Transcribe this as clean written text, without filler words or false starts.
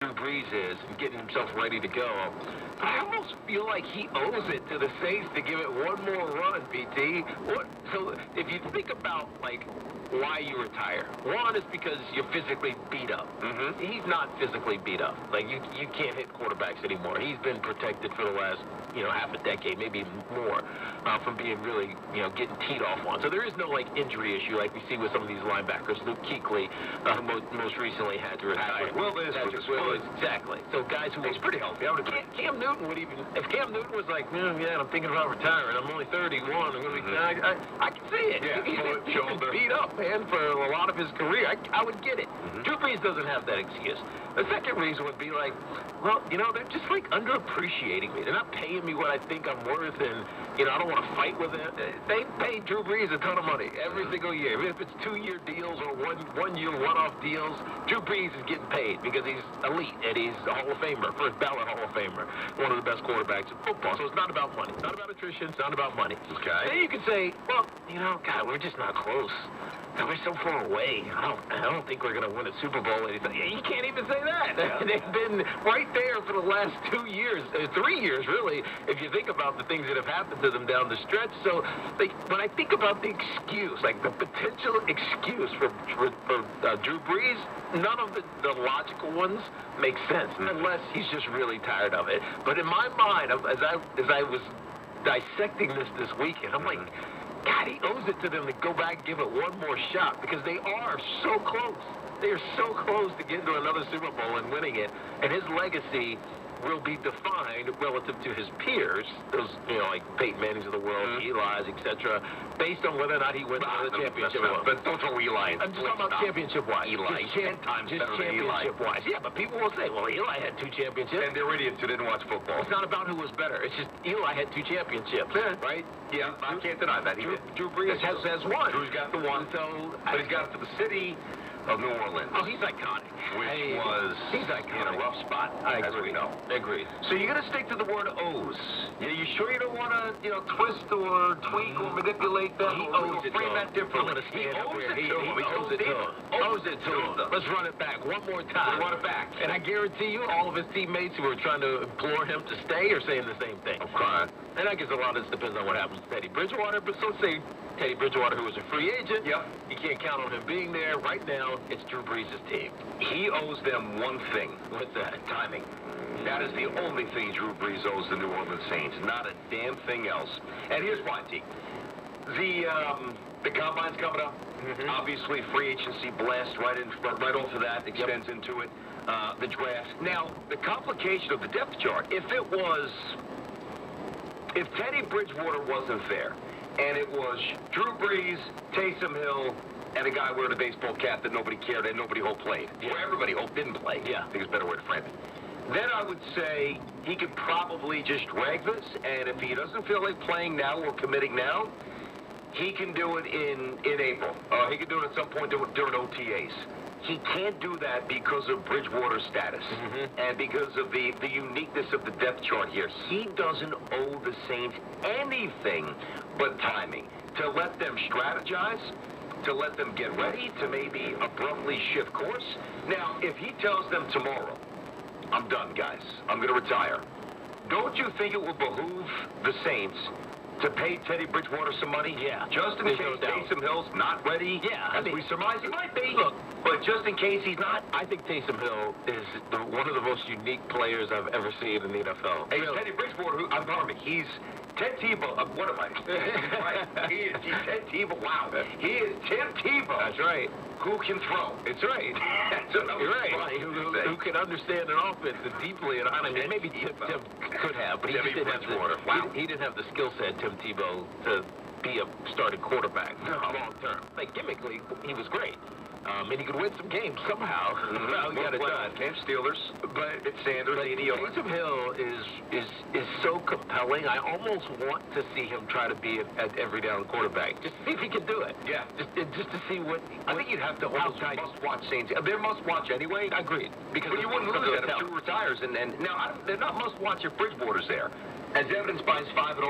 Drew Brees is and getting himself ready to go, I almost feel like he owes it to the Saints to give it one more run, PT. So if you think about, like, why you retire, one is because you're physically beat up. He's not physically beat up. Like, you can't hit quarterbacks anymore. He's been protected for the last, half a decade, maybe more, from being really, getting teed off on. So there is no, like, injury issue like we see with some of these linebackers. Luke Kuechly most recently had to retire. Exactly. So guys who... He's pretty healthy. Cam Newton would even... If Cam Newton was like, I'm thinking about retiring. I'm only 31. I'm going to be... I can see it. Yeah, he's been beat up, man, for a lot of his career. I would get it. Drew Brees doesn't have that excuse. The second reason would be like, well, they're just like underappreciating me. They're not paying me what I think I'm worth, and I don't want to fight with them. They pay Drew Brees a ton of money every single year. Even if it's 2-year deals or one-year one-off deals, Drew Brees is getting paid because he's elite and he's a Hall of Famer, first ballot Hall of Famer, one of the best quarterbacks in football. So it's not about money. It's not about attrition. It's not about money. Okay. Then you can say, well, God, we're just not close. God, we're so far away. I don't think we're going to win a Super Bowl or anything. You can't even say that. They've been right there for the last 2 years, 3 years, really, if you think about the things that have happened to them down the stretch. So when I think about the excuse, like the potential excuse for Drew Brees, none of the logical ones make sense unless he's just really tired of it. But in my mind, as I was dissecting this weekend, I'm like, God, he owes it to them to go back and give it one more shot because they are so close. They are so close to getting to another Super Bowl and winning it. And his legacy will be defined relative to his peers, those, like Peyton Mannings of the world, Eli's, etc., based on whether or not he wins another championship. But don't throw Eli in. I'm just talking about championship-wise. Eli, 10 times better than Eli. Championship-wise. Yeah, but people will say, well, Eli had 2 championships. And they're idiots who didn't watch football. It's not about who was better. It's just Eli had 2 championships, right? Yeah, I can't deny that. Drew Brees has one. Drew's got the one, but he's got it for the city of New Orleans. Oh, he's iconic. Which was he's iconic. In a rough spot, as we know. Agreed. So you're going to stick to the word owes. You sure you don't want to, twist or tweak or manipulate that? He owes it to him. That differently. He owes it to him. Let's run it back one more time. Run it back. And I guarantee you, all of his teammates who are trying to implore him to stay are saying the same thing. Okay. And I guess a lot of this depends on what happens to Teddy Bridgewater, but so say Teddy Bridgewater, who was a free agent. Yep. You can't count on him being there. Right now, it's Drew Brees' team. He owes them one thing. What's that? Timing. That is the only thing Drew Brees owes the New Orleans Saints. Not a damn thing else. And here's why, T. The Combine's coming up. Obviously, free agency blast right off of that extends into it. The draft. Now, the complication of the depth chart, if Teddy Bridgewater wasn't there, and it was Drew Brees, Taysom Hill, and a guy wearing a baseball cap that nobody cared and nobody hoped played, or everybody hoped didn't play, I think it's a better way to frame it, then I would say he could probably just drag this, and if he doesn't feel like playing now or committing now, he can do it in April. He can do it at some point during OTAs. He can't do that because of Bridgewater's status and because of the uniqueness of the depth chart here. He doesn't owe the Saints anything but timing to let them strategize, to let them get ready, to maybe abruptly shift course. Now, if he tells them tomorrow, I'm done, guys, I'm going to retire, don't you think it will behoove the Saints to pay Teddy Bridgewater some money? Yeah. Just in case Taysom Hill's not ready? Yeah. As we surmise he might be. Look, but just in case he's not? I think Taysom Hill is one of the most unique players I've ever seen in the NFL. Hey, Teddy Bridgewater, he's Ted Tebow. What am I? Right. He's Ted Tebow. Wow. He is Tim Tebow. That's right. Who can throw? It's right. You're right. Who can understand an offense deeply. And I mean, maybe Tim could have, but he didn't have he didn't have the skill set, Tim Tebow, to be a starting quarterback long term. Like, gimmickly, he was great. And he could win some games somehow. He got it done. Came Steelers, but it's Sanders. Taysom Hill is so compelling. I almost want to see him try to be at every down quarterback. Just to see if he can do it. Yeah. Just to see what. I think you'd have to almost must-watch Saints. They're must-watch anyway. Agreed. Because you wouldn't lose that if Drew retires. And now they're not must-watch if Bridgewater's there, as evidenced by his 5-0